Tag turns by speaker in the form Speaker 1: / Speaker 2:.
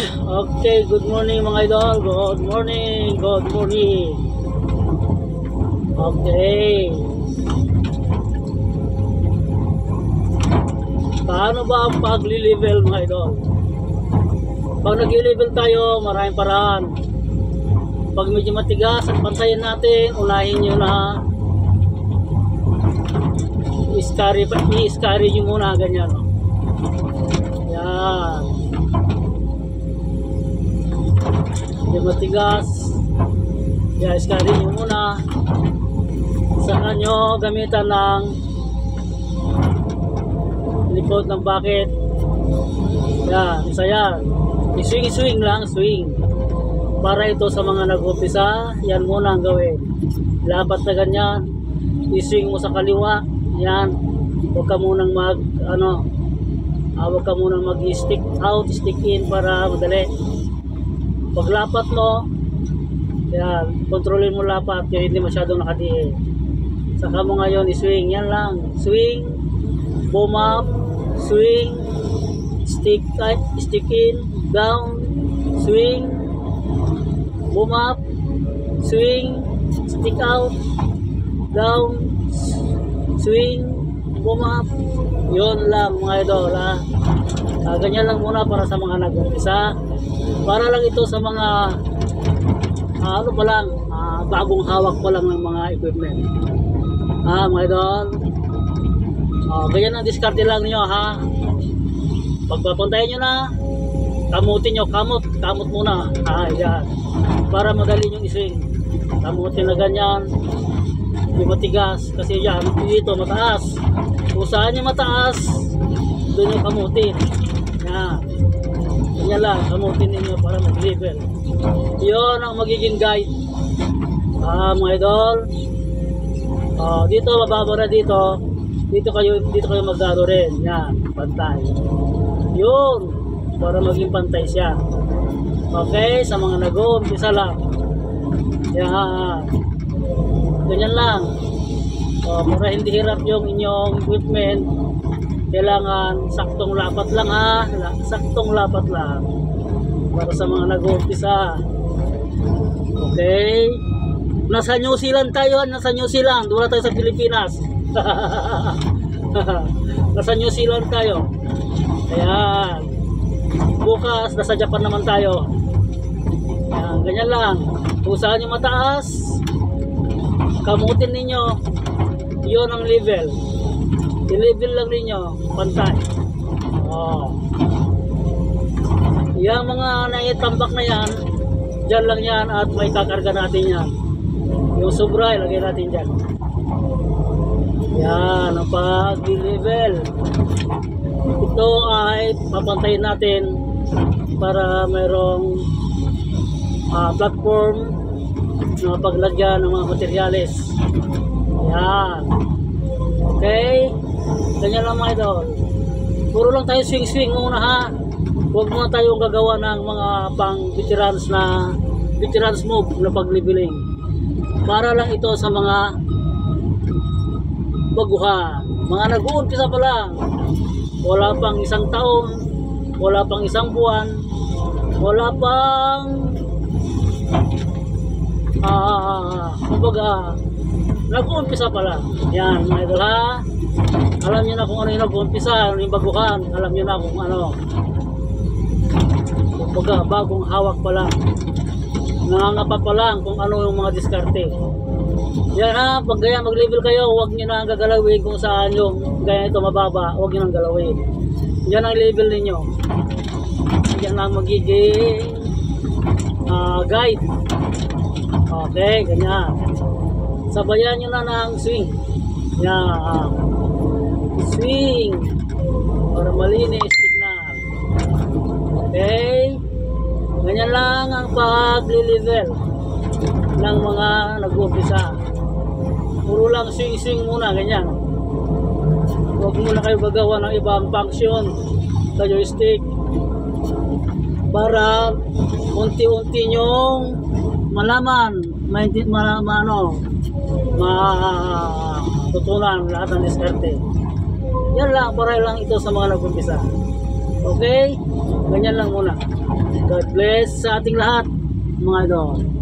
Speaker 1: Okay, good morning mga idol. Good morning. Good morning. Okay. Paano ba ang pagli-level mga idol? Pag nag-level tayo, maraming paraan. Pag medyo matigas at pantayin natin, unahin nyo na i-scary nyo muna, ganyan. Yan. Medyo matigas, i-scary nyo muna. Saka nyo gamitan ng likod ng bucket. Yan, isa yan. I-swing lang, swing. Para ito sa mga nag-umpisa, yan muna ang gawin. Lapat na ganyan, i-swing mo sa kaliwa. Yan, huwag ka munang huwag ka munang mag-stick out, stick in para madali. Paglapat mo, yan, kontrolin mo lapat, yung hindi masyadong nakadiin. Saka mo ngayon i-swing, yan lang. Swing, boom up, swing, stick in, down, swing, boom up, swing, stick out, down, swing, boom up. Yun lang mga idol, ha. Ganyan lang muna para sa mga nag-umpisa. Para lang ito sa mga bagong hawak pa lang ng mga equipment. Mga idol. Ganyan ang diskarte lang niyo, ha. Pagpapuntahin nyo na, kamutin nyo, kamot muna. Yan. Para madali nyo iswing. Kamutin na ganyan. Hindi matigas. Kasi yan, dito mataas. Kung saan nyo mataas, doon nyo kamutin. Yan. Ganyan lang, kamutin ninyo para mag-level. Yun ang magiging guide. Mga idol. Dito, mababa na dito. Dito kayo magdaro rin. Yan, pantay. Yun, para maging pantay siya. Okay, sa mga nag-uumpisa lang. Yan. Ganyan lang. Para hindi hirap yung inyong equipment, kailangan saktong lapat lang, ha. Saktong lapat lang. Para sa mga nag-uumpisa. Okay. Nasa New Zealand tayo, nasa New Zealand. Wala tayo sa Pilipinas. Nasa New Zealand tayo. Ayan. Bukas nasa Japan naman tayo. Ayan, ganyan lang. Kung saan yung mataas, kamutin ninyo. Yun ang level. I-level lang ninyo. Pantay. Yung mga naitambak na yan, dyan lang yan at may kakarga natin yan. Yung sobra, ilagay natin dyan. Yan ang pag-level. Ito ay papantayin natin para mayroong platform na paglagyan ng mga materyales. Yan. Okay. Ganyan lang mga idol. Puro lang tayo swing muna, ha. Huwag muna tayong gagawa ng mga pang veterans move na pag-leveling. Para lang ito sa mga baguhan, mga nag-uumpisa pa lang, wala pang isang taon, wala pang isang buwan, wala pang kumbaga nag-uumpisa pa lang. Yan mga idol, ha. Alam nyo na kung ano yung nag-uumpisa, ano yung baguhan, alam nyo na kung ano, kumbaga bagong hawak pa lang, nangangapa pa lang kung ano yung mga diskarte. Yan, ha, pag gaya mag-level kayo, huwag nyo na gagalawin kung saan yung gaya ito mababa, huwag nyo nang galawin. Yan ang level ninyo. Yan ang magiging guide. Okay, ganyan. Sabayan nyo na ng swing. Yan. Swing. Para malinis, signal. Okay. Ganyan lang ang pag-level ng mga nag-umpisa. Puro lang swing muna, ganyan. Huwag muna kayo gagawa ng ibang function sa joystick para unti-unti nyong malaman, matutunan lahat ng diskarte. Yan lang, para lang ito sa mga nag-umpisa. Okay? Ganyan lang muna. God bless sa ating lahat, mga idol.